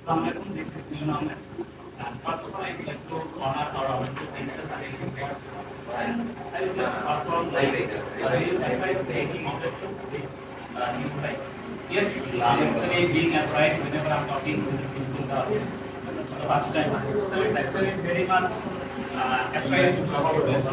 Assalamualaikum, this is Neil Ahmed. And first of all, I would like to honor our honorable principal and I would like to perform like taking introduction to this new life. Yes, actually being a bride whenever I'm talking with the people for the first time. So it's actually very much afraid to talk about it.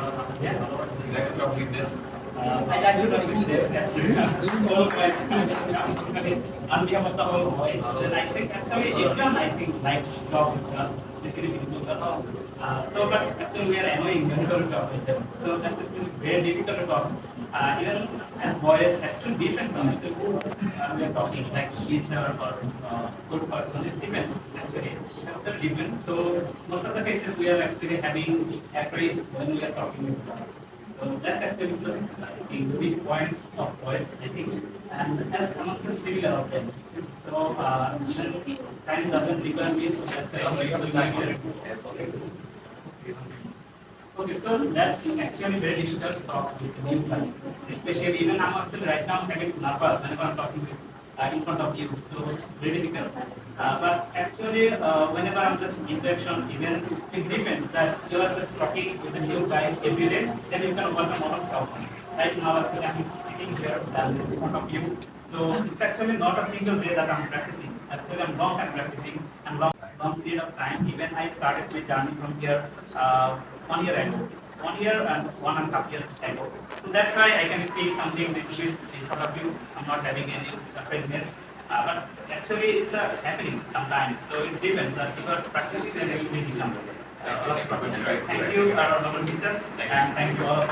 Yeah. You like to talk with them? I like to talk with them. That's all my on behalf of the whole voice. Then I think actually everyone I think likes to talk with them, especially people that are. So but actually we are annoying whenever we talk with them. So that's actually very difficult to talk. Even as boys, actually different from who we are talking like teacher or good person. It depends actually. It depends. So most of the cases we are actually having afraid when we are talking with boys. So that's actually the good points of voice, I think, and as amongst the similar of them. So time doesn't require me, so that's why I'm here. Okay, so that's actually very difficult to talk with new people, especially even I'm actually right now I'm having nervous whenever I'm talking with in front of you, so very difficult. But actually, whenever I'm just interaction, even it depends that you are just talking with the new guys every day, then you can work a lot of talk. Right now, actually, I'm sitting here in front of you, so it's actually not a single day that I'm practicing. Actually, I'm long time practicing and long period of time. Even I started my journey from here 1 year ago, 1 year and 1.5 years ago. So that's why I can speak something little bit in front of you. I'm not having any afraidness. But actually, it's happening sometimes. So it depends. That if you are practicing, then it will become. Thank you, our teachers, and thank you all.